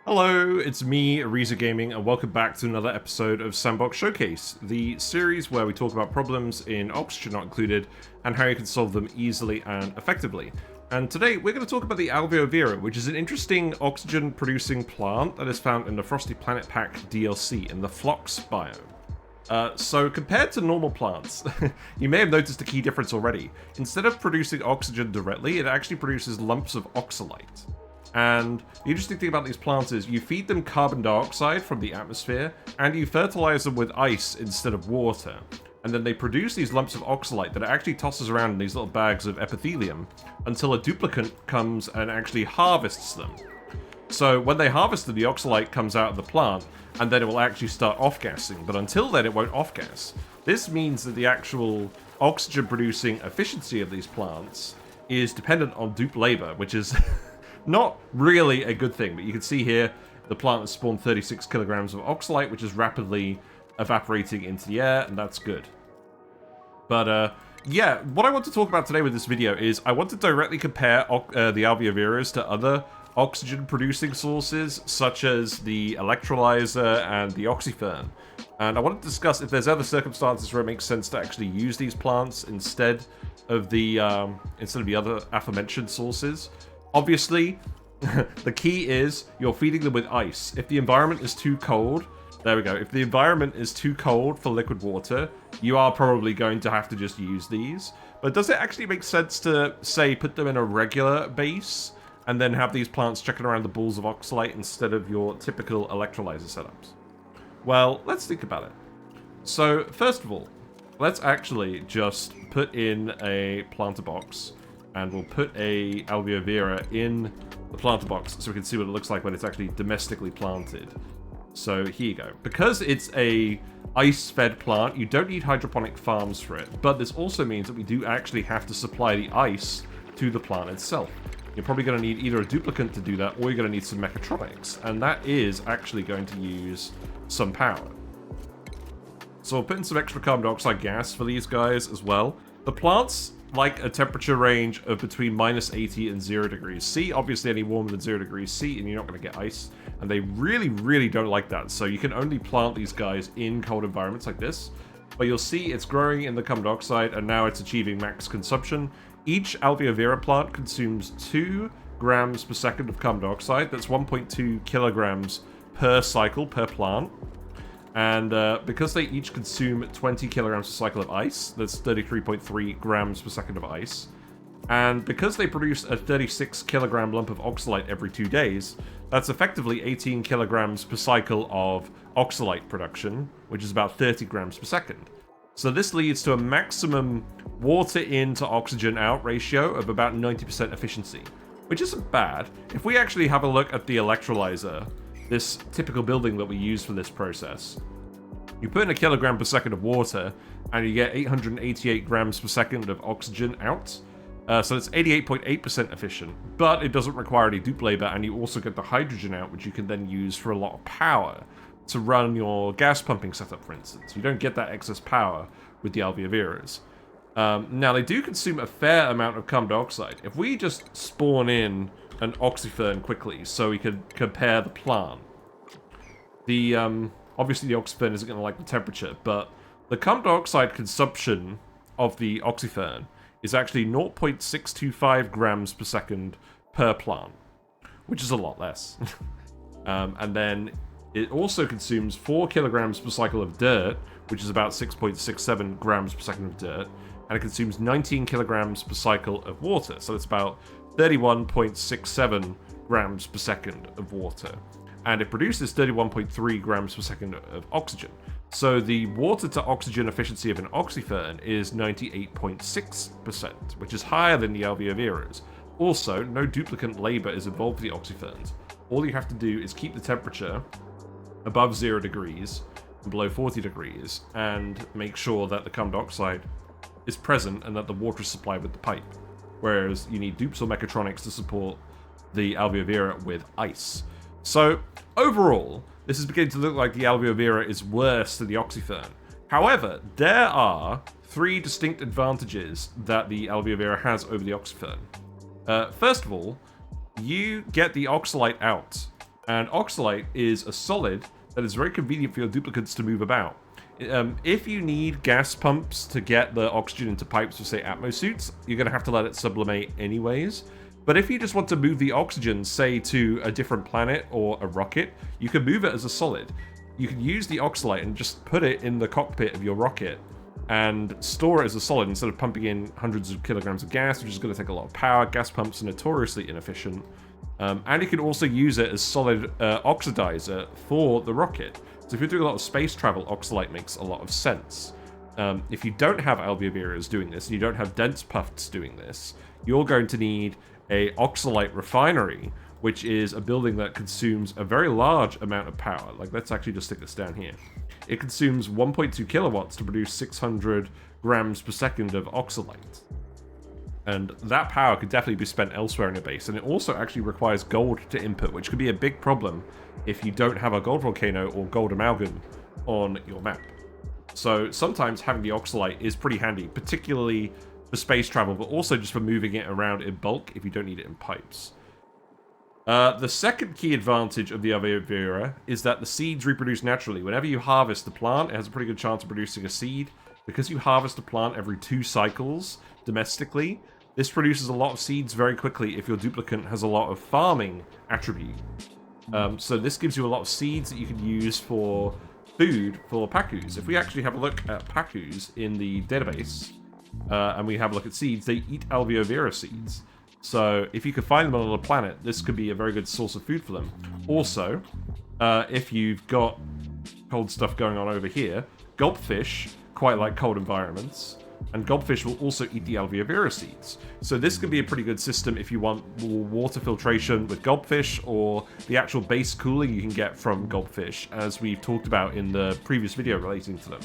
Hello, it's me, Ariza Gaming, and welcome back to another episode of Sandbox Showcase, the series where we talk about problems in Oxygen Not Included and how you can solve them easily and effectively. And today we're going to talk about the Alveo Vera, which is an interesting oxygen-producing plant that is found in the Frosty Planet Pack DLC in the Phlox biome. So compared to normal plants, you may have noticed a key difference already. Instead of producing oxygen directly, it actually produces lumps of oxalate. And the interesting thing about these plants is you feed them carbon dioxide from the atmosphere, and you fertilize them with ice instead of water. And then they produce these lumps of oxalate that it actually tosses around in these little bags of epithelium until a duplicant comes and actually harvests them. So when they harvest them, the oxalate comes out of the plant, and then it will actually start off-gassing. But until then, it won't off-gas. This means that the actual oxygen-producing efficiency of these plants is dependent on dupe labor, which is not really a good thing. But you can see here, the plant has spawned 36 kilograms of oxalate, which is rapidly evaporating into the air, and that's good. But yeah, what I want to talk about today with this video is I want to directly compare the Alveo Veras to other oxygen-producing sources, such as the Electrolyser and the Oxyfern. And I want to discuss if there's other circumstances where it makes sense to actually use these plants instead of the other aforementioned sources. Obviously, the key is you're feeding them with ice. If the environment is too cold, there we go. If the environment is too cold for liquid water, you are probably going to have to just use these. But does it actually make sense to, say, put them in a regular base and then have these plants checking around the balls of oxalate instead of your typical electrolyzer setups? Well, let's think about it. So, first of all, let's actually just put in a planter box, and we'll put a Alveo Vera in the planter box so we can see what it looks like when it's actually domestically planted. So here you go. Because it's a ice-fed plant, you don't need hydroponic farms for it, but this also means that we do actually have to supply the ice to the plant itself. You're probably going to need either a duplicant to do that, or you're going to need some mechatronics, and that is actually going to use some power. So we'll put in some extra carbon dioxide gas for these guys as well. The plants like a temperature range of between minus 80 and 0 degrees C. Obviously, any warmer than 0 degrees C, and you're not going to get ice. And they really, really don't like that. So you can only plant these guys in cold environments like this. But you'll see it's growing in the carbon dioxide, and now it's achieving max consumption. Each Alveo Vera plant consumes 2 grams per second of carbon dioxide. That's 1.2 kilograms per cycle, per plant. And because they each consume 20 kilograms per cycle of ice, that's 33.3 grams per second of ice. And because they produce a 36 kilogram lump of oxalate every 2 days, that's effectively 18 kilograms per cycle of oxalate production, which is about 30 grams per second. So this leads to a maximum water in to oxygen out ratio of about 90% efficiency, which isn't bad. If we actually have a look at the electrolyzer, this typical building that we use for this process, you put in a kilogram per second of water, and you get 888 grams per second of oxygen out. So it's 88.8% efficient, but it doesn't require any dupe labor, and you also get the hydrogen out, which you can then use for a lot of power to run your gas pumping setup, for instance. You don't get that excess power with the Alveo Veras. Now, they do consume a fair amount of carbon dioxide. If we just spawn in an Oxyfern quickly so we could compare the plant, obviously the Oxyfern isn't going to like the temperature, but the carbon dioxide consumption of the Oxyfern is actually 0.625 grams per second per plant, which is a lot less. And then it also consumes 4 kilograms per cycle of dirt, which is about 6.67 grams per second of dirt, and it consumes 19 kilograms per cycle of water, so it's about 31.67 grams per second of water. And it produces 31.3 grams per second of oxygen. So the water to oxygen efficiency of an Oxyfern is 98.6%, which is higher than the Alveo Veras. Also, no duplicant labor is involved with the Oxyferns. All you have to do is keep the temperature above 0 degrees and below 40 degrees, and make sure that the carbon dioxide is present and that the water is supplied with the pipe. Whereas you need dupes or mechatronics to support the Alveo Vera with ice. So, overall, this is beginning to look like the Alveo Vera is worse than the Oxyfern. However, there are 3 distinct advantages that the Alveo Vera has over the Oxyfern. First of all, you get the oxalate out And oxalate is a solid that is very convenient for your duplicates to move about. If you need gas pumps to get the oxygen into pipes for, say, atmosuits, you're going to have to let it sublimate anyways. But if you just want to move the oxygen, say, to a different planet or a rocket, you can move it as a solid. You can use the oxalate and just put it in the cockpit of your rocket and store it as a solid instead of pumping in hundreds of kilograms of gas, which is going to take a lot of power. Gas pumps are notoriously inefficient. And you can also use it as solid oxidizer for the rocket. So if you're doing a lot of space travel, oxalate makes a lot of sense. If you don't have Alveo Veras doing this, and you don't have dense puffs doing this, you're going to need a oxalate refinery, which is a building that consumes a very large amount of power. Like, let's actually just stick this down here. It consumes 1.2 kilowatts to produce 600 grams per second of oxalate. And that power could definitely be spent elsewhere in your base. And it also actually requires gold to input, which could be a big problem if you don't have a gold volcano or gold amalgam on your map. So sometimes having the oxalate is pretty handy, particularly for space travel, but also just for moving it around in bulk if you don't need it in pipes. The second key advantage of the Alveo Vera is that the seeds reproduce naturally. Whenever you harvest the plant, it has a pretty good chance of producing a seed. Because you harvest a plant every 2 cycles domestically, this produces a lot of seeds very quickly if your duplicate has a lot of farming attribute. So this gives you a lot of seeds that you can use for food for Pacus. If we actually have a look at Pacus in the database, and we have a look at seeds, they eat Alveo Vera seeds. So if you could find them on another planet, this could be a very good source of food for them. Also, if you've got cold stuff going on over here, gulpfish quite like cold environments, and gulpfish will also eat the Alveo Vera seeds. So this could be a pretty good system if you want water filtration with gulpfish, or the actual base cooling you can get from gulpfish, as we've talked about in the previous video relating to them.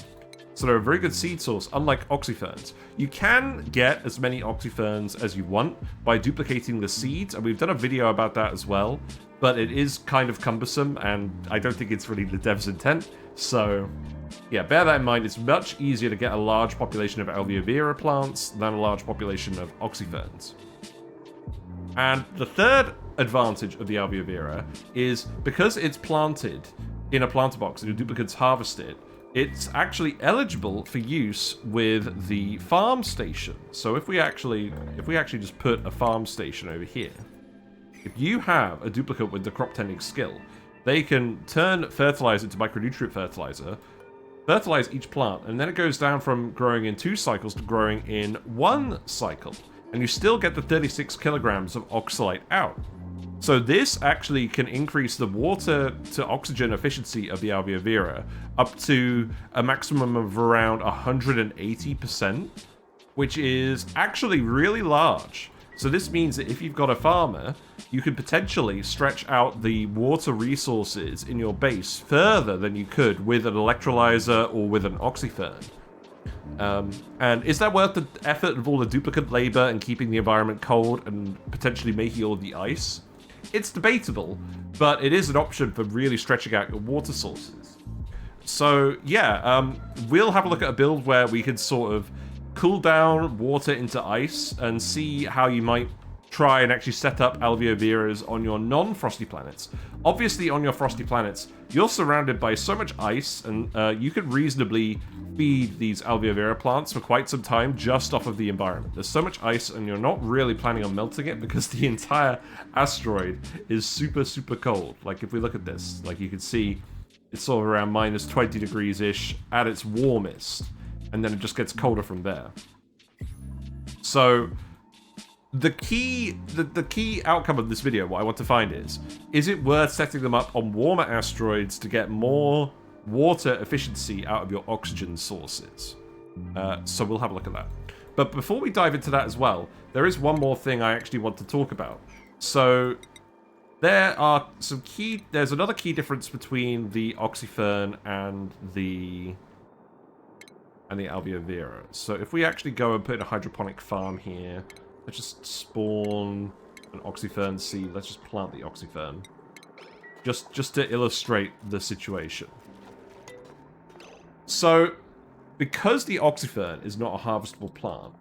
So they're a very good seed source, unlike oxyferns. You can get as many oxyferns as you want by duplicating the seeds, and we've done a video about that as well, but it is kind of cumbersome, and I don't think it's really the dev's intent. So yeah, bear that in mind. It's much easier to get a large population of Alveo Vera plants than a large population of oxyferns. And the third advantage of the Alveo Vera is because it's planted in a planter box and your duplicates harvested, it's actually eligible for use with the farm station. So if we actually just put a farm station over here, if you have a duplicate with the crop tending skill, they can turn fertilizer into micronutrient fertilizer, fertilize each plant, and then it goes down from growing in 2 cycles to growing in 1 cycle. And you still get the 36 kilograms of oxalate out. So this actually can increase the water to oxygen efficiency of the Alveo Vera up to a maximum of around 180%, which is actually really large. So this means that if you've got a farmer, you could potentially stretch out the water resources in your base further than you could with an electrolyzer or with an oxyfern. And is that worth the effort of all the duplicate labor and keeping the environment cold and potentially making all the ice? It's debatable, but it is an option for really stretching out your water sources. So yeah, we'll have a look at a build where we can sort of cool down water into ice and see how you might try and actually set up Alveo Veras on your non-frosty planets. Obviously, on your frosty planets, you're surrounded by so much ice, and you could reasonably feed these Alveo Vera plants for quite some time just off of the environment. There's so much ice, and you're not really planning on melting it because the entire asteroid is super, super cold. Like, if we look at this, like you can see, it's sort of around minus 20 degrees-ish at its warmest, and then it just gets colder from there. So the key outcome of this video, what I want to find is it worth setting them up on warmer asteroids to get more water efficiency out of your oxygen sources? So we'll have a look at that. But before we dive into that as well, there is one more thing I actually want to talk about. So there's another key difference between the oxyfern and the Alveo Vera. So if we actually go and put in a hydroponic farm here, let's just spawn an oxyfern seed. Let's just plant the oxyfern. Just to illustrate the situation. So, because the oxyfern is not a harvestable plant,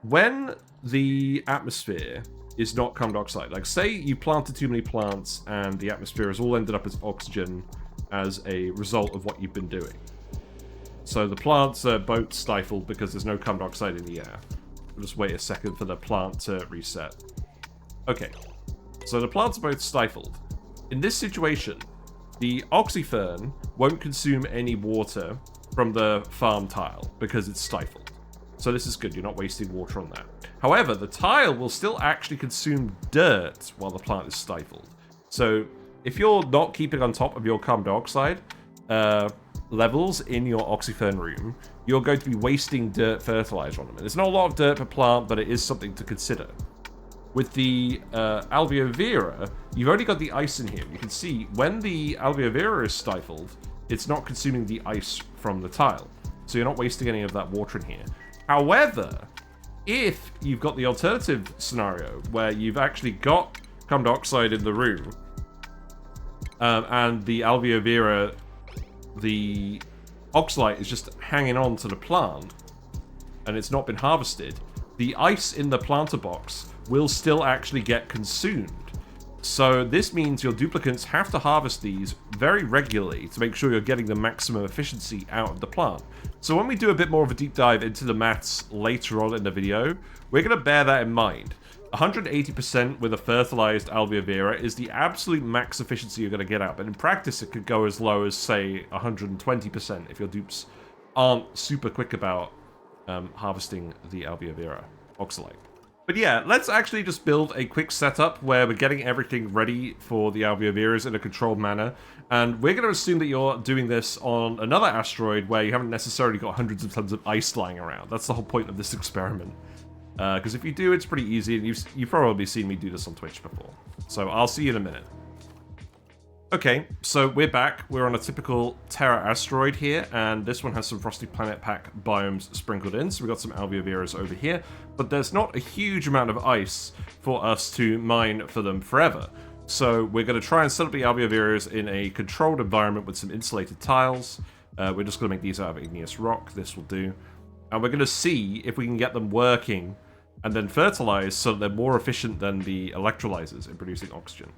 when the atmosphere is not carbon dioxide. Like, say you planted too many plants and the atmosphere has all ended up as oxygen as a result of what you've been doing. So the plants are both stifled because there's no carbon dioxide in the air. We'll just wait a second for the plant to reset. Okay, so the plants are both stifled. In this situation, the Oxyfern won't consume any water from the farm tile because it's stifled. So this is good, you're not wasting water on that. However, the tile will still actually consume dirt while the plant is stifled. So if you're not keeping on top of your carbon dioxide levels in your Oxyfern room, you're going to be wasting dirt fertilizer on them. And there's not a lot of dirt per plant, but it is something to consider. With the Alveo Vera, you've only got the ice in here. You can see when the Alveo Vera is stifled, it's not consuming the ice from the tile. So you're not wasting any of that water in here. However, if you've got the alternative scenario where you've actually got carbon dioxide in the room, and the Alveo Vera, the oxalite is just hanging on to the plant, and it's not been harvested, the ice in the planter box will still actually get consumed. So this means your duplicants have to harvest these very regularly to make sure you're getting the maximum efficiency out of the plant. So when we do a bit more of a deep dive into the maths later on in the video, we're going to bear that in mind. 180% with a fertilized Alveo Vera is the absolute max efficiency you're going to get out, but in practice it could go as low as, say, 120% if your dupes aren't super quick about harvesting the Alveo Vera oxalite. But yeah, let's actually just build a quick setup where we're getting everything ready for the Alveo Veras in a controlled manner. And we're going to assume that you're doing this on another asteroid where you haven't necessarily got hundreds of tons of ice lying around. That's the whole point of this experiment. Because if you do, it's pretty easy, and you've probably seen me do this on Twitch before. So I'll see you in a minute. Okay, so we're back. We're on a typical Terra asteroid here, and this one has some Frosty Planet Pack biomes sprinkled in. So we've got some Alveo Veras over here, but there's not a huge amount of ice for us to mine for them forever. So we're going to try and set up the Alveo Veras in a controlled environment with some insulated tiles. We're just going to make these out of igneous rock. This will do. And we're going to see if we can get them working and then fertilize so that they're more efficient than the electrolysers in producing oxygen.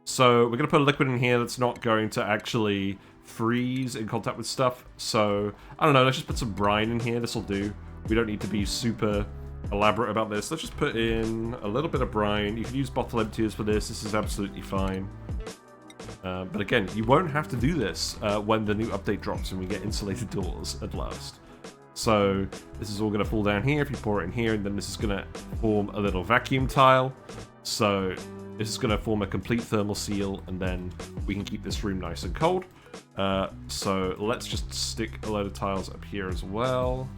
So we're going to put a liquid in here that's not going to actually freeze in contact with stuff. So, I don't know, let's just put some brine in here. This will do. We don't need to be super elaborate about this. Let's just put in a little bit of brine. You can use bottle emptiers for this. This is absolutely fine. But again, you won't have to do this when the new update drops and we get insulated doors at last. So this is all going to fall down here if you pour it in here, and then this is going to form a little vacuum tile. So this is going to form a complete thermal seal, and then we can keep this room nice and cold. So let's just stick a load of tiles up here as well.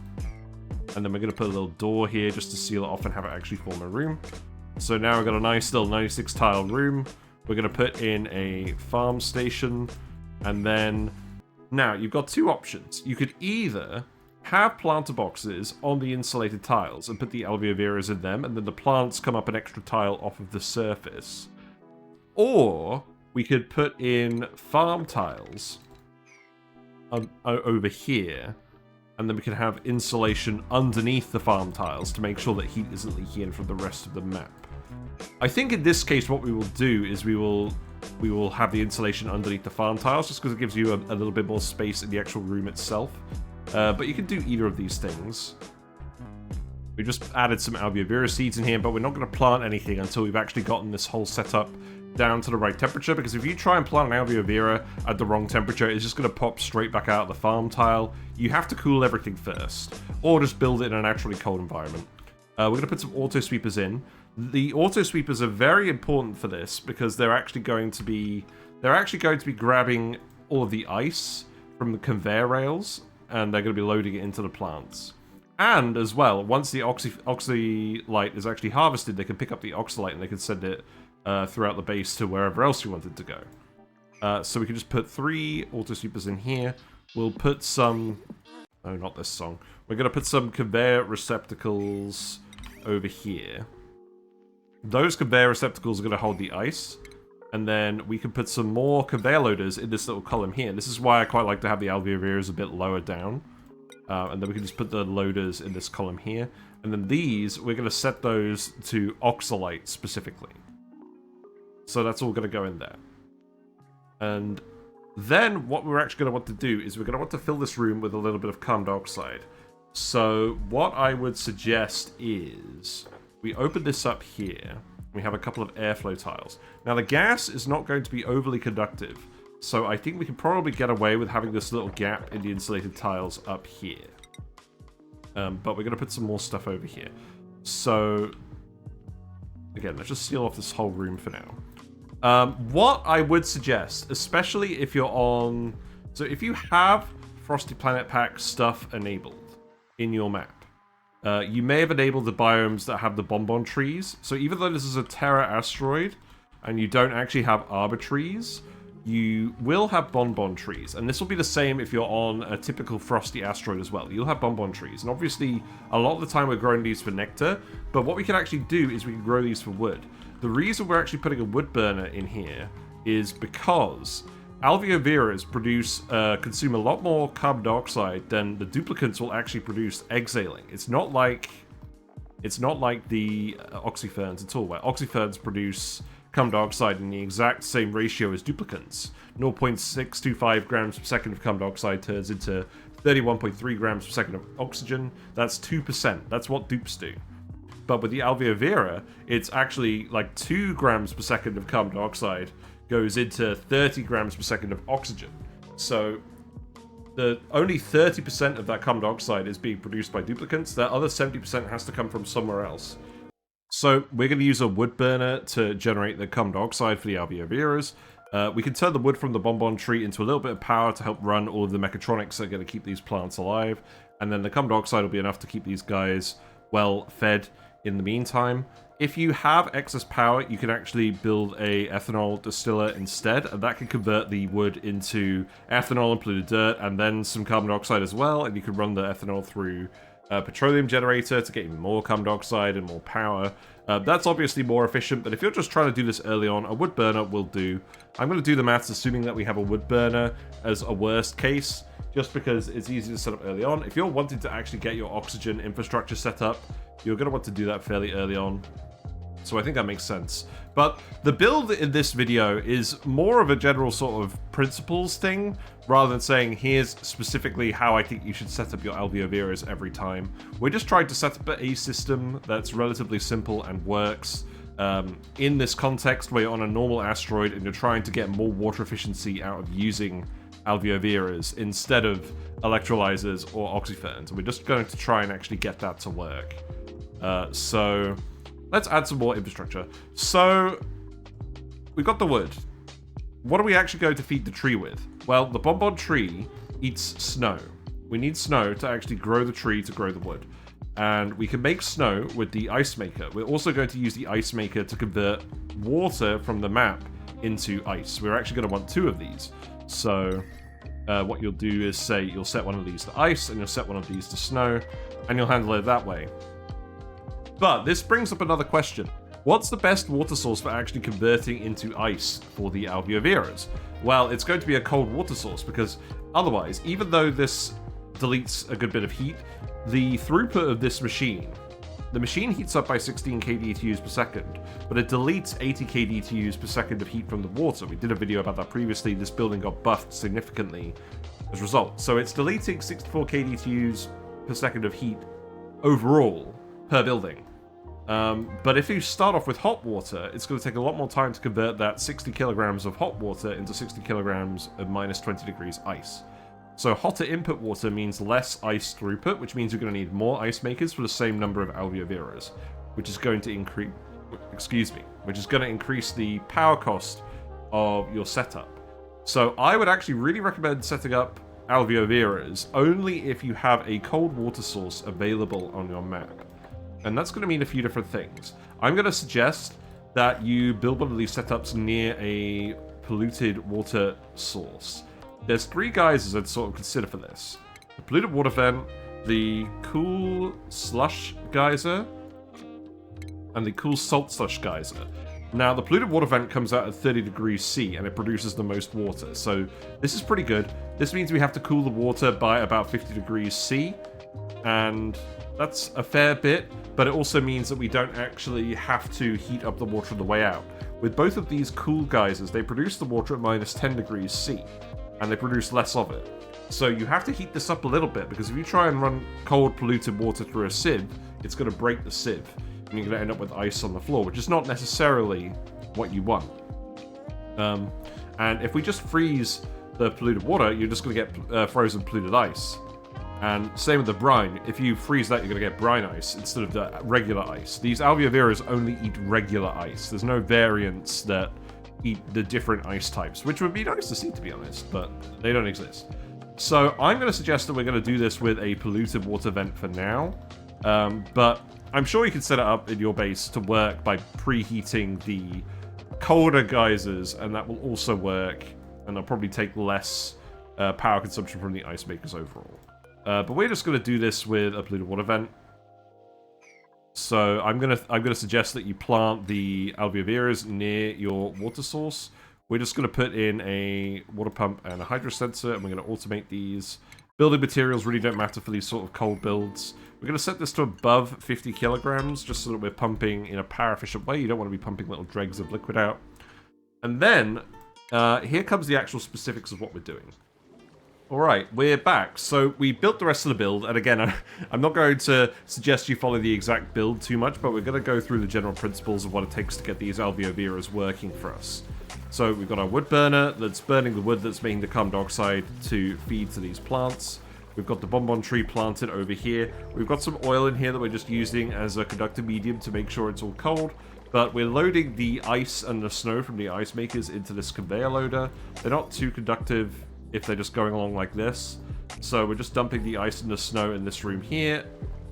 And then we're going to put a little door here just to seal it off and have it actually form a room. So now we've got a nice little 96 tile room. We're going to put in a farm station, and then now you've got two options. You could either have planter boxes on the insulated tiles and put the Alveo Veras in them, and then the plants come up an extra tile off of the surface. Or we could put in farm tiles over here, and then we can have insulation underneath the farm tiles to make sure that heat isn't leaking in from the rest of the map. I think in this case what we will do is we will have the insulation underneath the farm tiles, just because it gives you a little bit more space in the actual room itself. But you can do either of these things. We just added some Alveo Vera seeds in here, but we're not going to plant anything until we've actually gotten this whole setup down to the right temperature, because if you try and plant an Alveo Vera at the wrong temperature, it's just going to pop straight back out of the farm tile. You have to cool everything first, or just build it in a naturally cold environment. We're going to put some auto sweepers in. The auto sweepers are very important for this because they're actually going to be grabbing all of the ice from the conveyor rails, and they're going to be loading it into the plants. And as well, once the oxalite is actually harvested, they can pick up the oxalite and they can send it throughout the base to wherever else you want it to go. So we can just put 3 auto sweepers in here. We'll put some... Oh, not this song. We're going to put some conveyor receptacles over here. Those conveyor receptacles are going to hold the ice. And then we can put some more conveyor loaders in this little column here. This is why I quite like to have the Alveo Veras a bit lower down. And then we can just put the loaders in this column here. And then these, we're going to set those to oxalate specifically. So that's all going to go in there. And then what we're actually going to want to do is we're going to want to fill this room with a little bit of carbon dioxide. So what I would suggest is we open this up here. We have a couple of airflow tiles. Now the gas is not going to be overly conductive, so I think we can probably get away with having this little gap in the insulated tiles up here. But we're going to put some more stuff over here. So again, let's just seal off this whole room for now. What I would suggest, especially if you're on... So if you have Frosty Planet Pack stuff enabled in your map, you may have enabled the biomes that have the bonbon trees. So even though this is a Terra asteroid and you don't actually have arbor trees, you will have bonbon trees. And this will be the same if you're on a typical Frosty asteroid as well. You'll have bonbon trees. And obviously, a lot of the time we're growing these for nectar, but what we can actually do is we can grow these for wood. The reason we're actually putting a wood burner in here is because Alveo Veras consume a lot more carbon dioxide than the duplicates will actually produce exhaling. It's not like the Oxyferns at all, where Oxyferns produce carbon dioxide in the exact same ratio as duplicates. 0.625 grams per second of carbon dioxide turns into 31.3 grams per second of oxygen. That's 2%. That's what dupes do. But with the Alveo Vera, it's actually like 2 grams per second of carbon dioxide goes into 30 grams per second of oxygen. So only 30% of that carbon dioxide is being produced by duplicates. That other 70% has to come from somewhere else. So we're going to use a wood burner to generate the carbon dioxide for the Alveo Veras. We can turn the wood from the bonbon tree into a little bit of power to help run all of the mechatronics that are going to keep these plants alive. And then the carbon dioxide will be enough to keep these guys well fed in the meantime. If you have excess power, you can actually build a ethanol distiller instead, and that can convert the wood into ethanol and polluted dirt, and then some carbon dioxide as well, and you can run the ethanol through a petroleum generator to get even more carbon dioxide and more power. That's obviously more efficient, but if you're just trying to do this early on, a wood burner will do. I'm going to do the maths assuming that we have a wood burner as a worst case, just because it's easy to set up early on. If you're wanting to actually get your oxygen infrastructure set up, you're going to want to do that fairly early on. So I think that makes sense. But the build in this video is more of a general sort of principles thing, rather than saying here's specifically how I think you should set up your Alveo Veras every time. We're just trying to set up a system that's relatively simple and works in this context where you're on a normal asteroid and you're trying to get more water efficiency out of using Alveo Veras instead of electrolysers or oxyferns. And we're just going to try and actually get that to work. So let's add some more infrastructure. So we've got the wood. What are we actually going to feed the tree with? Well, the bonbon tree eats snow. We need snow to actually grow the tree to grow the wood. And we can make snow with the ice maker. We're also going to use the ice maker to convert water from the map into ice. We're actually going to want 2 of these. So what you'll do is say you'll set one of these to ice and you'll set one of these to snow, and you'll handle it that way. But this brings up another question. What's the best water source for actually converting into ice for the Alveo Veras? Well, it's going to be a cold water source, because otherwise, even though this deletes a good bit of heat, the throughput of this machine, the machine heats up by 16 kDTUs per second, but it deletes 80 kDTUs per second of heat from the water. We did a video about that previously. This building got buffed significantly as a result. So it's deleting 64 kDTUs per second of heat overall per building. But if you start off with hot water, it's going to take a lot more time to convert that 60 kilograms of hot water into 60 kilograms of minus 20 degrees ice. So hotter input water means less ice throughput, which means you're going to need more ice makers for the same number of Alveo Veras, which is going to increase, the power cost of your setup. So I would actually really recommend setting up Alveo Veras only if you have a cold water source available on your map. And that's going to mean a few different things. I'm going to suggest that you build one of these setups near a polluted water source. There's 3 geysers I'd sort of consider for this. The polluted water vent, the cool slush geyser, and the cool salt slush geyser. Now, the polluted water vent comes out at 30 degrees C, and it produces the most water. So this is pretty good. This means we have to cool the water by about 50 degrees C. And that's a fair bit, but it also means that we don't actually have to heat up the water on the way out. With both of these cool geysers, they produce the water at minus 10 degrees C, and they produce less of it. So you have to heat this up a little bit, because if you try and run cold, polluted water through a sieve, it's going to break the sieve, and you're going to end up with ice on the floor, which is not necessarily what you want. And if we just freeze the polluted water, you're just going to get frozen polluted ice. And same with the brine. If you freeze that, you're going to get brine ice instead of the regular ice. These Alveo Veras only eat regular ice. There's no variants that eat the different ice types, which would be nice to see, to be honest, but they don't exist. So I'm going to suggest that we're going to do this with a polluted water vent for now. But I'm sure you can set it up in your base to work by preheating the colder geysers, and that will also work, and they'll probably take less power consumption from the ice makers overall. But we're just going to do this with a polluted water vent. So I'm gonna suggest that you plant the Alveo Veras near your water source. We're just going to put in a water pump and a hydro sensor, and we're going to automate these. Building materials really don't matter for these sort of cold builds. We're going to set this to above 50 kilograms, just so that we're pumping in a power-efficient way. You don't want to be pumping little dregs of liquid out. And then, here comes the actual specifics of what we're doing. Alright, we're back. So, we built the rest of the build, and again, I'm not going to suggest you follow the exact build too much, but we're going to go through the general principles of what it takes to get these Alveo Veras working for us. So, we've got our wood burner that's burning the wood that's making the carbon dioxide to feed to these plants. We've got the bonbon tree planted over here. We've got some oil in here that we're just using as a conductive medium to make sure it's all cold. But we're loading the ice and the snow from the ice makers into this conveyor loader. They're not too conductive if they're just going along like this. So we're just dumping the ice and the snow in this room here.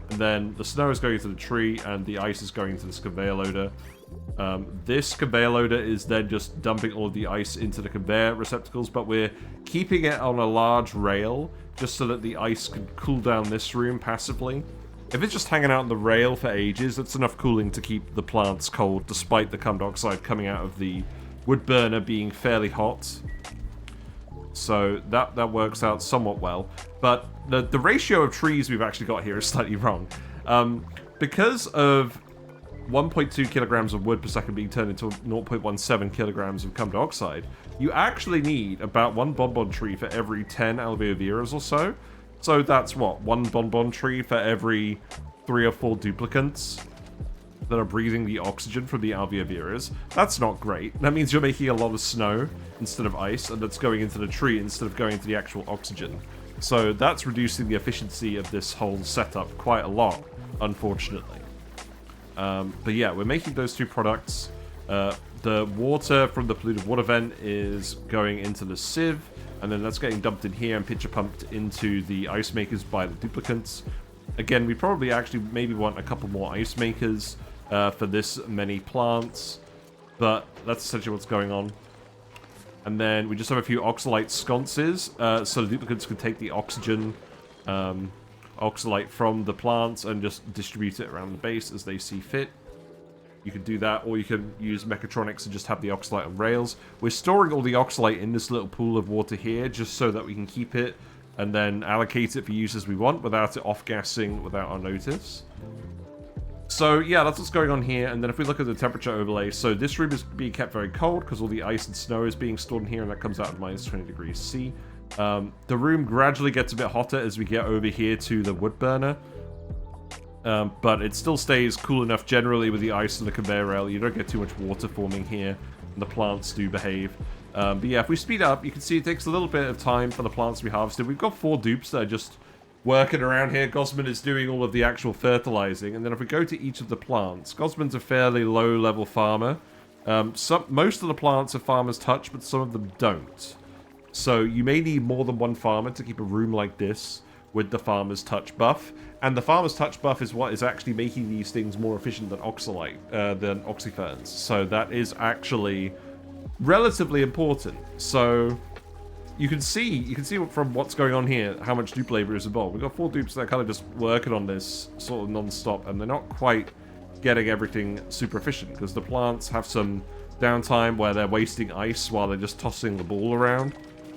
And then the snow is going to the tree and the ice is going to this conveyor loader. This conveyor loader is then just dumping all of the ice into the conveyor receptacles, but we're keeping it on a large rail just so that the ice can cool down this room passively. If it's just hanging out on the rail for ages, that's enough cooling to keep the plants cold, despite the carbon dioxide coming out of the wood burner being fairly hot. So that works out somewhat well. But the ratio of trees we've actually got here is slightly wrong. Because of 1.2 kilograms of wood per second being turned into 0.17 kilograms of carbon dioxide, you actually need about one bonbon tree for every 10 Alveo Veras or so. So that's what, one bonbon tree for every 3 or 4 duplicates that are breathing the oxygen from the Alveo Veras. That's not great. That means you're making a lot of snow instead of ice, and that's going into the tree instead of going into the actual oxygen. So that's reducing the efficiency of this whole setup quite a lot, unfortunately. But yeah, we're making those two products. The water from the polluted water vent is going into the sieve, and then that's getting dumped in here and pitcher pumped into the ice makers by the duplicants. Again, we probably actually maybe want a couple more ice makers for this many plants, but that's essentially what's going on. And then we just have a few oxalate sconces, so the duplicants can take the oxygen oxalate from the plants and just distribute it around the base as they see fit. You can do that, or you can use mechatronics and just have the oxalate on rails. We're storing all the oxalate in this little pool of water here just so that we can keep it and then allocate it for use as we want without it off-gassing without our notice. So yeah, that's what's going on here. And then if we look at the temperature overlay, so this room is being kept very cold because all the ice and snow is being stored in here, and that comes out at minus 20 degrees C. The room gradually gets a bit hotter as we get over here to the wood burner. But it still stays cool enough generally with the ice and the conveyor rail. You don't get too much water forming here, and the plants do behave. But yeah, if we speed up, you can see it takes a little bit of time for the plants to be harvested. We've got 4 dupes that are just working around here. Gosman is doing all of the actual fertilizing. And then if we go to each of the plants, Gosman's a fairly low-level farmer. Most of the plants are farmer's touch, but some of them don't. So you may need more than one farmer to keep a room like this with the farmer's touch buff. And the farmer's touch buff is what is actually making these things more efficient than than Oxyferns. So that is actually relatively important. So you can see from what's going on here how much dupe labor is involved. We've got 4 dupes that are kind of just working on this sort of non-stop, and they're not quite getting everything super efficient because the plants have some downtime where they're wasting ice while they're just tossing the ball around.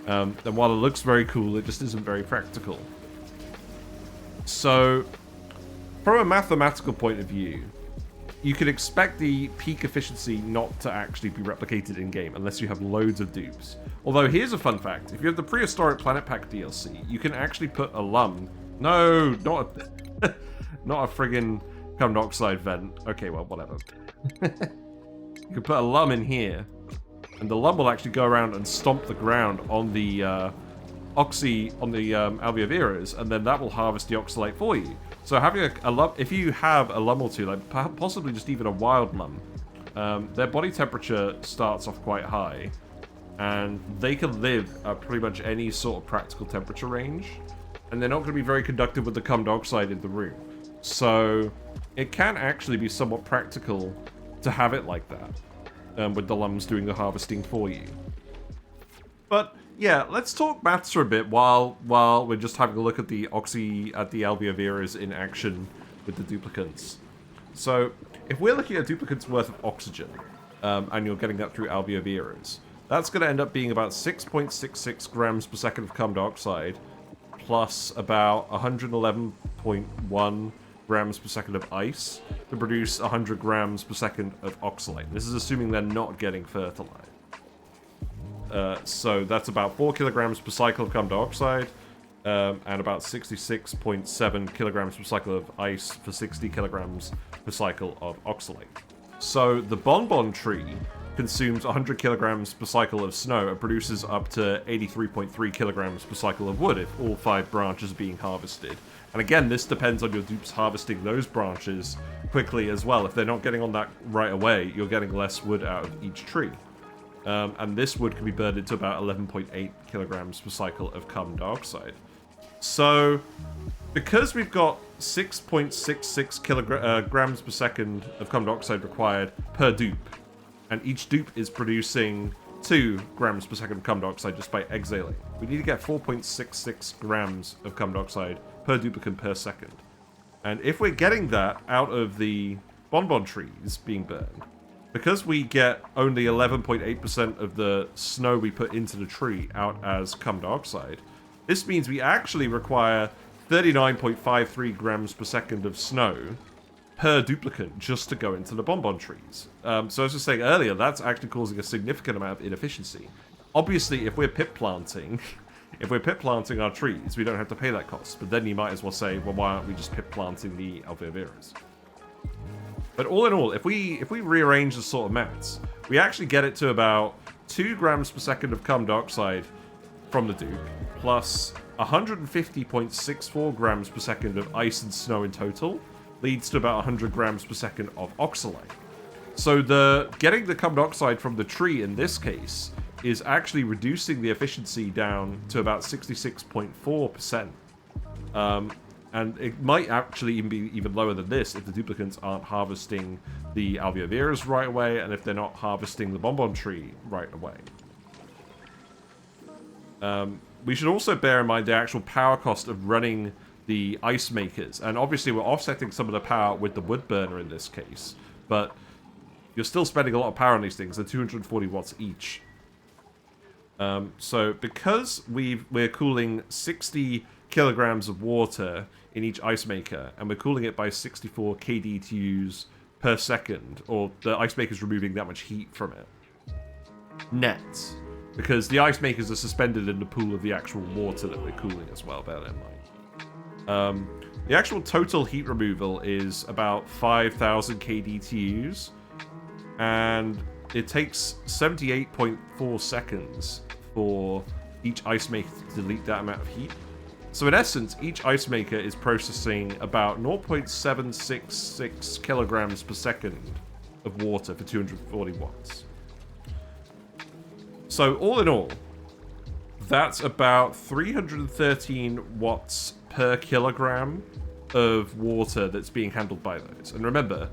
And while it looks very cool, it just isn't very practical. So, from a mathematical point of view, you can expect the peak efficiency not to actually be replicated in-game unless you have loads of dupes. Although, here's a fun fact. If you have the Prehistoric Planet Pack DLC, you can actually put a lum... No, not a... not a friggin' carbon dioxide vent. Okay, well, whatever. You can put a lum in here, and the lum will actually go around and stomp the ground on the Alveo Veras, and then that will harvest the oxalate for you. So having a lum, if you have a lum or two, like possibly just even a wild lum, their body temperature starts off quite high, and they can live at pretty much any sort of practical temperature range, and they're not going to be very conductive with the carbon dioxide in the room. So it can actually be somewhat practical to have it like that, with the lums doing the harvesting for you. But yeah, let's talk maths for a bit while we're just having a look at the Alveo Veras in action with the duplicants. So if we're looking at duplicants worth of oxygen, and you're getting that through Alveo Veras, that's going to end up being about 6.66 grams per second of carbon dioxide, plus about 111.1 grams per second of ice to produce 100 grams per second of oxalate. This is assuming they're not getting fertilized. So that's about 4 kilograms per cycle of carbon dioxide, and about 66.7 kilograms per cycle of ice for 60 kilograms per cycle of oxalate. So the bonbon tree consumes 100 kilograms per cycle of snow and produces up to 83.3 kilograms per cycle of wood if all 5 branches are being harvested. And again, this depends on your dupes harvesting those branches quickly as well. If they're not getting on that right away, you're getting less wood out of each tree. And this wood can be burned into about 11.8 kilograms per cycle of carbon dioxide. So, because we've got 6.66 kilograms per second of carbon dioxide required per dupe, and each dupe is producing 2 grams per second of carbon dioxide just by exhaling, we need to get 4.66 grams of carbon dioxide per duplicant per second. And if we're getting that out of the bonbon trees being burned, because we get only 11.8% of the snow we put into the tree out as carbon dioxide, this means we actually require 39.53 grams per second of snow per duplicant just to go into the bonbon trees. So as I was saying earlier, that's actually causing a significant amount of inefficiency. Obviously, if we're pit planting our trees, we don't have to pay that cost. But then you might as well say, well, why aren't we just pit planting the Alveo Veras? But all in all, if we rearrange the sort of maths, we actually get it to about 2 grams per second of carbon dioxide from the dupe, plus 150.64 grams per second of ice and snow in total, leads to about 100 grams per second of oxalate. So getting the carbon dioxide from the tree in this case is actually reducing the efficiency down to about 66.4%. And it might actually even be even lower than this if the duplicants aren't harvesting the Alveo Veras right away, and if they're not harvesting the bonbon tree right away. We should also bear in mind the actual power cost of running the ice makers, and obviously we're offsetting some of the power with the wood burner in this case, but you're still spending a lot of power on these things. They're 240 watts each. So because we're cooling 60 kilograms of water in each ice maker, and we're cooling it by 64 kDTUs per second, or the ice maker's removing that much heat from it. Net. Because the ice makers are suspended in the pool of the actual water that we're cooling as well, bear that in mind. The actual total heat removal is about 5,000 kDTUs, and it takes 78.4 seconds for each ice maker to delete that amount of heat. So in essence, each ice maker is processing about 0.766 kilograms per second of water for 240 watts. So all in all, that's about 313 watts per kilogram of water that's being handled by those. And remember,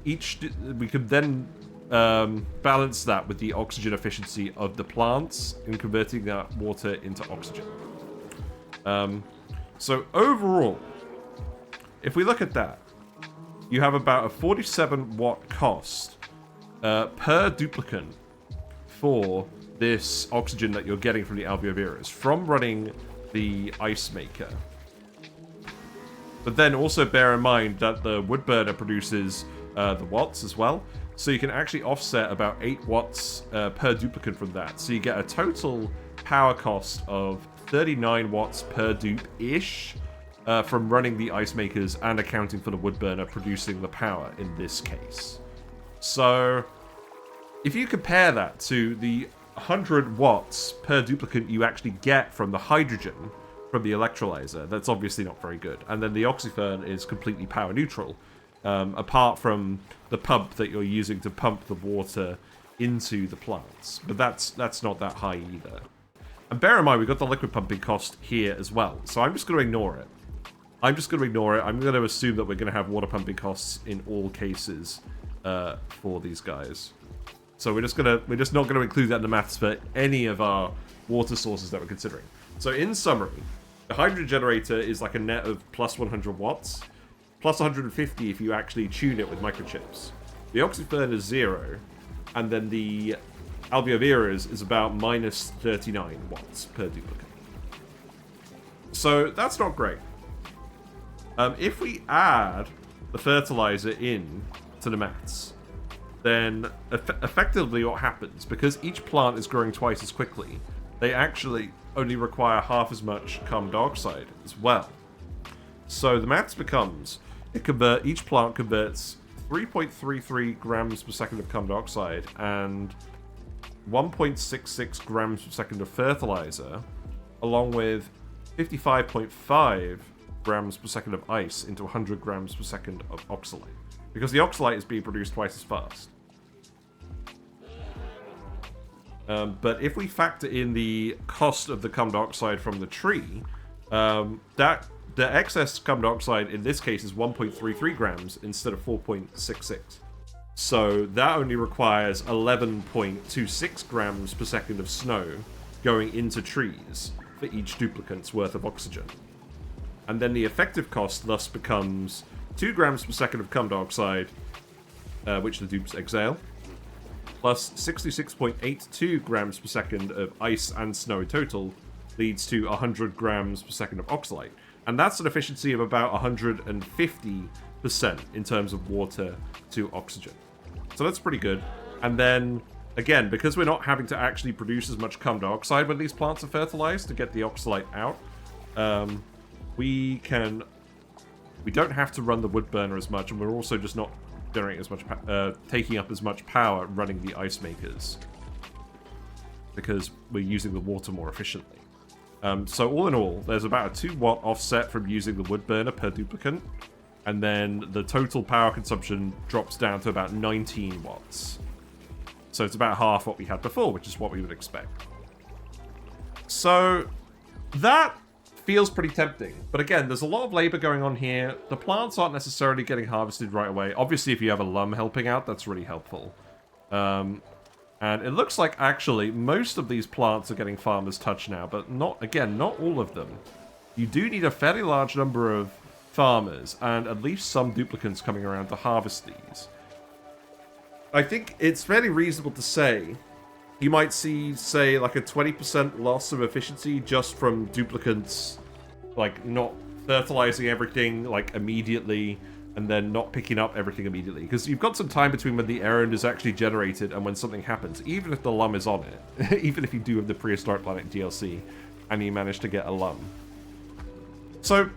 we could then balance that with the oxygen efficiency of the plants in converting that water into oxygen. So overall, if we look at that, you have about a 47 watt cost per duplicant for this oxygen that you're getting from the Alveo Veras from running the ice maker. But then also bear in mind that the wood burner produces the watts as well. So you can actually offset about 8 watts per duplicate from that. So you get a total power cost of 39 watts per dupe-ish from running the ice makers and accounting for the wood burner producing the power in this case. So if you compare that to the 100 watts per duplicate you actually get from the hydrogen from the electrolyzer, that's obviously not very good. And then the Oxyfern is completely power neutral, apart from the pump that you're using to pump the water into the plants. But that's not that high either. And bear in mind, we've got the liquid pumping cost here as well. So I'm just going to ignore it. I'm going to assume that we're going to have water pumping costs in all cases for these guys. So we're just not going to include that in the maths for any of our water sources that we're considering. So in summary, the hydrogen generator is like a net of plus 100 watts, plus 150 if you actually tune it with microchips. The Oxyfern is 0, and then the Alveo Veras is about minus 39 watts per duplicate. So that's not great. If we add the fertilizer in to the maths, then effectively what happens, because each plant is growing twice as quickly, they actually only require half as much carbon dioxide as well. So the maths becomes, each plant converts 3.33 grams per second of carbon dioxide and 1.66 grams per second of fertilizer, along with 55.5 grams per second of ice into 100 grams per second of oxalate. Because the oxalate is being produced twice as fast. But if we factor in the cost of the carbon dioxide from the tree, the excess carbon dioxide in this case is 1.33 grams instead of 4.66. So that only requires 11.26 grams per second of snow going into trees for each duplicate's worth of oxygen. And then the effective cost thus becomes 2 grams per second of carbon dioxide, which the dupes exhale, plus 66.82 grams per second of ice and snow in total, leads to 100 grams per second of oxalate. And that's an efficiency of about 150% in terms of water to oxygen. So that's pretty good. And then, again, because we're not having to actually produce as much carbon dioxide when these plants are fertilized to get the oxalate out, we don't have to run the wood burner as much, and we're also just not generating as much, taking up as much power running the ice makers, because we're using the water more efficiently. So all in all, there's about a 2 watt offset from using the wood burner per duplicate, and then the total power consumption drops down to about 19 watts. So it's about half what we had before, which is what we would expect. So that feels pretty tempting. But again, there's a lot of labor going on here. The plants aren't necessarily getting harvested right away. Obviously, if you have a lum helping out, that's really helpful. And it looks like, actually, most of these plants are getting farmer's touch now, but not all of them. You do need a fairly large number of farmers, and at least some duplicates coming around to harvest these. I think it's fairly reasonable to say you might see, say, like a 20% loss of efficiency just from duplicates, like, not fertilizing everything, like, immediately, and then not picking up everything immediately. Because you've got some time between when the errand is actually generated and when something happens, even if the lum is on it. Even if you do have the Prehistoric Planet DLC, and you manage to get a lum. So,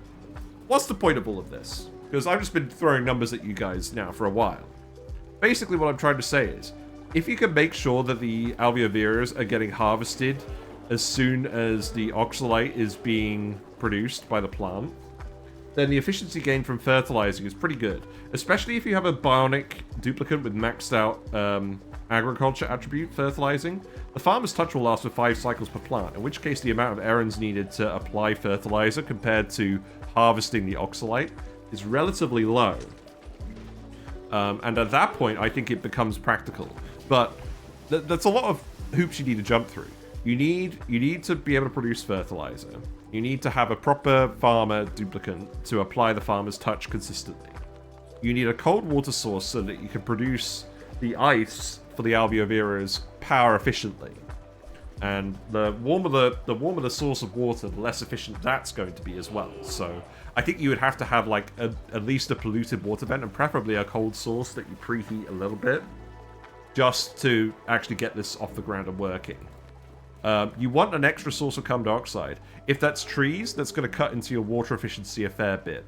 what's the point of all of this? Because I've just been throwing numbers at you guys now for a while. Basically, what I'm trying to say is, if you can make sure that the Alveo Veras are getting harvested as soon as the oxalate is being produced by the plant, then the efficiency gain from fertilizing is pretty good. Especially if you have a bionic duplicate with maxed out agriculture attribute fertilizing. The farmer's touch will last for 5 cycles per plant, in which case the amount of errands needed to apply fertilizer compared to harvesting the oxalate is relatively low. And at that point, I think it becomes practical. But that's a lot of hoops you need to jump through. You need to be able to produce fertilizer. You need to have a proper farmer duplicate to apply the farmer's touch consistently. You need a cold water source so that you can produce the ice for the Alveo Veras power efficiently. And the warmer the source of water, the less efficient that's going to be as well. So I think you would have to have like at least a polluted water vent, and preferably a cold source that you preheat a little bit, just to actually get this off the ground and working. You want an extra source of carbon dioxide. If that's trees, that's going to cut into your water efficiency a fair bit.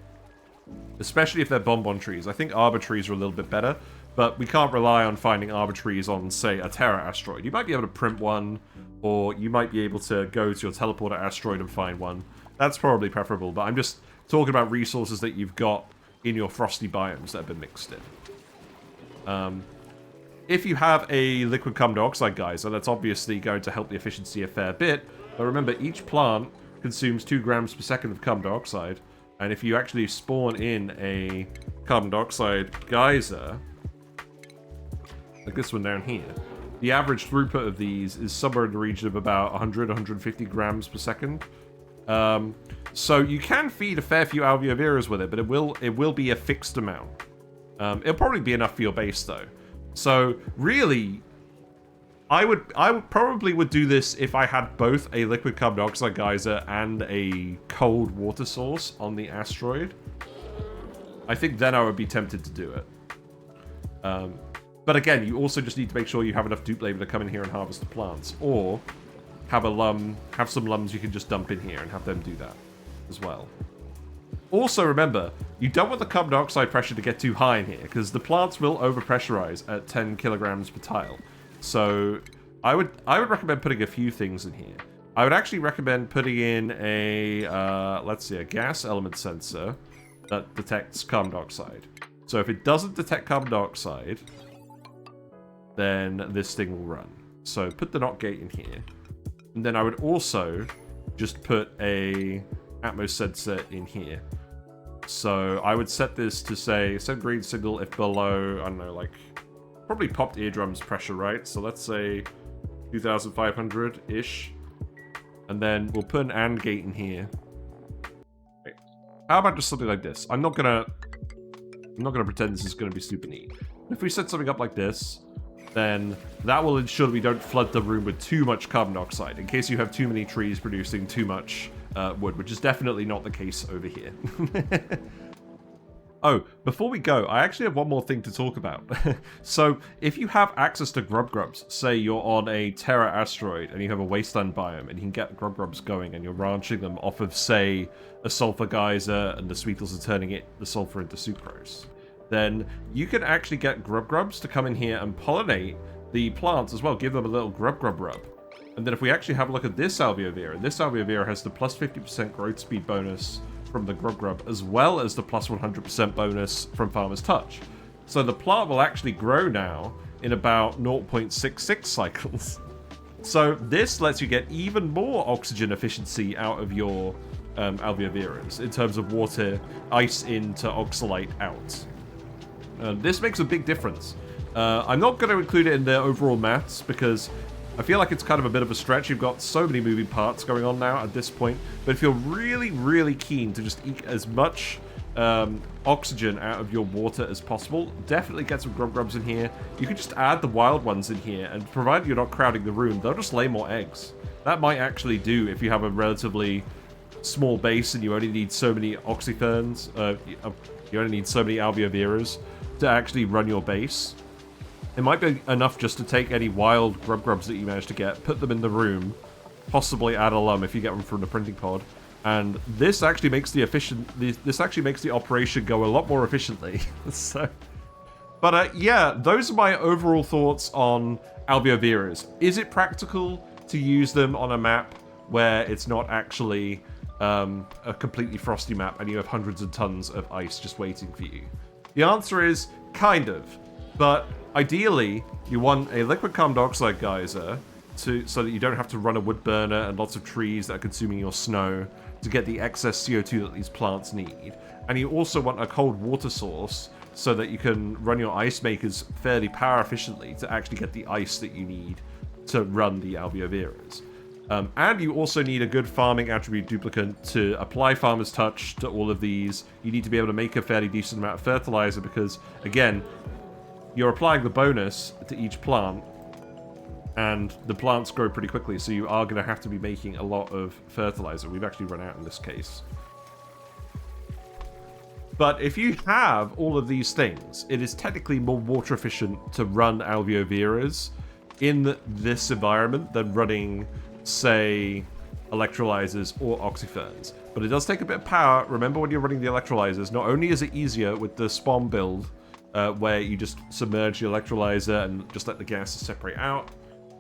Especially if they're bonbon trees. I think arbor trees are a little bit better, but we can't rely on finding arbor trees on, say, a Terra asteroid. You might be able to print one, or you might be able to go to your teleporter asteroid and find one. That's probably preferable, but I'm just talking about resources that you've got in your frosty biomes that have been mixed in. If you have a liquid carbon dioxide geyser, that's obviously going to help the efficiency a fair bit, but remember, each plant consumes 2 grams per second of carbon dioxide, and if you actually spawn in a carbon dioxide geyser, like this one down here, the average throughput of these is somewhere in the region of about 100-150 grams per second. So you can feed a fair few Alveo Veras with it, but it will be a fixed amount. It'll probably be enough for your base though. So really, I probably would do this if I had both a liquid carbon dioxide geyser and a cold water source on the asteroid. I think then I would be tempted to do it. But again, you also just need to make sure you have enough dupe labor to come in here and harvest the plants, or have some lums you can just dump in here and have them do that as well. Also remember, you don't want the carbon dioxide pressure to get too high in here, because the plants will overpressurize at 10 kilograms per tile. So I would recommend putting a few things in here. I would actually recommend putting in a let's see, a gas element sensor that detects carbon dioxide. So if it doesn't detect carbon dioxide, then this thing will run. So put the NOT gate in here. And then I would also just put a Atmos sensor in here. So I would set this to say, send green signal if below, I don't know, like, probably popped eardrums pressure, right? So let's say 2,500-ish. And then we'll put an AND gate in here. Wait, how about just something like this? I'm not gonna pretend this is gonna be super neat. If we set something up like this, then that will ensure that we don't flood the room with too much carbon dioxide, in case you have too many trees producing too much wood, which is definitely not the case over here. Oh, before we go, I actually have one more thing to talk about. So, if you have access to Grubgrubs, say you're on a Terra asteroid and you have a wasteland biome and you can get Grubgrubs going and you're ranching them off of, say, a sulfur geyser and the Sweetles are turning the sulfur into sucrose, then you can actually get Grubgrubs to come in here and pollinate the plants as well, give them a little Grubgrub rub. And then if we actually have a look at this Alveo Vera has the plus 50% growth speed bonus from the Grubgrub, as well as the plus 100% bonus from Farmer's Touch. So the plant will actually grow now in about 0.66 cycles. So this lets you get even more oxygen efficiency out of your Alveo Veras in terms of water, ice in to oxalate out. This makes a big difference. I'm not going to include it in the overall maths because I feel like it's kind of a bit of a stretch. You've got so many moving parts going on now at this point. But if you're really, really keen to just eke as much oxygen out of your water as possible, definitely get some Grubgrubs in here. You can just add the wild ones in here, and provided you're not crowding the room, they'll just lay more eggs. That might actually do if you have a relatively small base and you only need so many Oxyferns, you only need so many Alveo Veras to actually run your base. It might be enough just to take any wild Grubgrubs that you manage to get, put them in the room, possibly add a lum if you get them from the printing pod, and this actually makes the operation go a lot more efficiently. So, but yeah, those are my overall thoughts on Alveo Veras. Is it practical to use them on a map where it's not actually a completely frosty map and you have hundreds of tons of ice just waiting for you? The answer is kind of, but ideally you want a liquid carbon dioxide geyser so that you don't have to run a wood burner and lots of trees that are consuming your snow to get the excess CO2 that these plants need. And you also want a cold water source so that you can run your ice makers fairly power efficiently to actually get the ice that you need to run the Alveo Veras. And you also need a good farming attribute duplicate to apply Farmer's Touch to all of these. You need to be able to make a fairly decent amount of fertilizer because, again, you're applying the bonus to each plant, and the plants grow pretty quickly, so you are going to have to be making a lot of fertilizer. We've actually run out in this case. But if you have all of these things, it is technically more water efficient to run Alveo Veras in this environment than running, say, Electrolysers or Oxyferns. But it does take a bit of power. Remember, when you're running the Electrolysers, not only is it easier with the spawn build, where you just submerge the Electrolyzer and just let the gases separate out,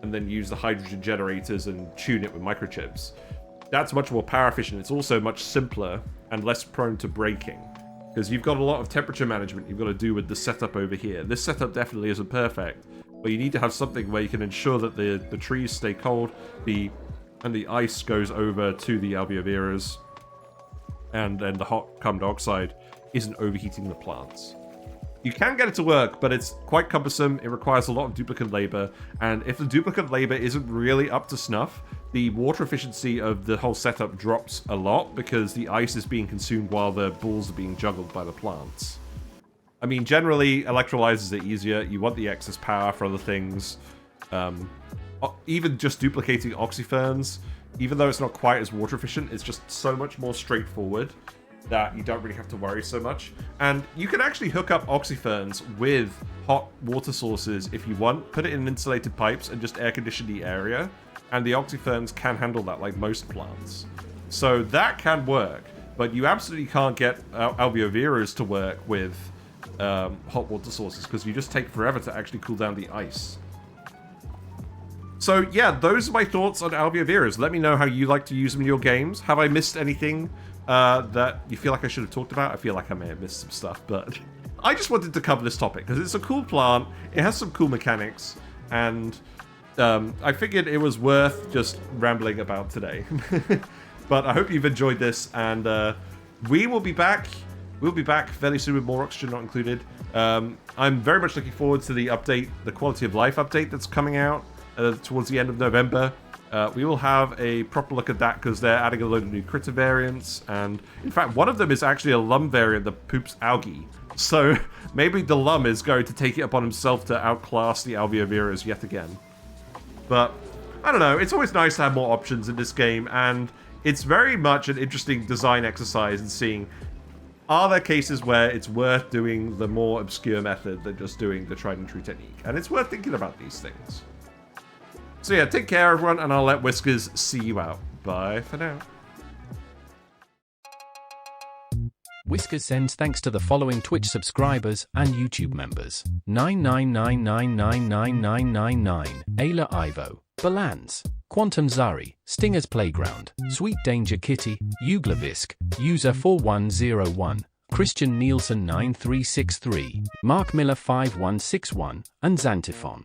and then use the hydrogen generators and tune it with microchips. That's much more power efficient. It's also much simpler and less prone to breaking, because you've got a lot of temperature management you've got to do with the setup over here. This setup definitely isn't perfect, but you need to have something where you can ensure that the trees stay cold, and the ice goes over to the Alveo Veras, and then the hot carbon dioxide isn't overheating the plants. You can get it to work, but it's quite cumbersome. It requires a lot of duplicate labor, and if the duplicate labor isn't really up to snuff, the water efficiency of the whole setup drops a lot because the ice is being consumed while the balls are being juggled by the plants. I mean, generally, electrolyzers are easier. You want the excess power for other things. Even just duplicating Oxyferns, even though it's not quite as water efficient, it's just so much more straightforward that you don't really have to worry so much. And you can actually hook up Oxyferns with hot water sources if you want. Put it in insulated pipes and just air condition the area. And the Oxyferns can handle that like most plants. So that can work. But you absolutely can't get Alveo Veras to work with hot water sources, because you just take forever to actually cool down the ice. So yeah, those are my thoughts on Alveo Veras. Let me know how you like to use them in your games. Have I missed anything that you feel like I should have talked about? I feel like I may have missed some stuff, but I just wanted to cover this topic because it's a cool plant. It has some cool mechanics, and I figured it was worth just rambling about today. But I hope you've enjoyed this, and we will be back. We'll be back fairly soon with more Oxygen Not Included. I'm very much looking forward to the update, the quality of life update that's coming out towards the end of November. We will have a proper look at that because they're adding a load of new critter variants, and in fact one of them is actually a lum variant that poops algae. So maybe the lum is going to take it upon himself to outclass the Alveo Veras yet again. But I don't know, it's always nice to have more options in this game, and it's very much an interesting design exercise in seeing, are there cases where it's worth doing the more obscure method than just doing the tried and true technique? And it's worth thinking about these things. So yeah, take care everyone, and I'll let Whiskers see you out. Bye for now. Whiskers sends thanks to the following Twitch subscribers and YouTube members: 999999999, Ayla Ivo, Balance, Quantum Zari, Stinger's Playground, Sweet Danger Kitty, Uglavisk, User 4101, Christian Nielsen 9363, Mark Miller 5161, and Xantiphon.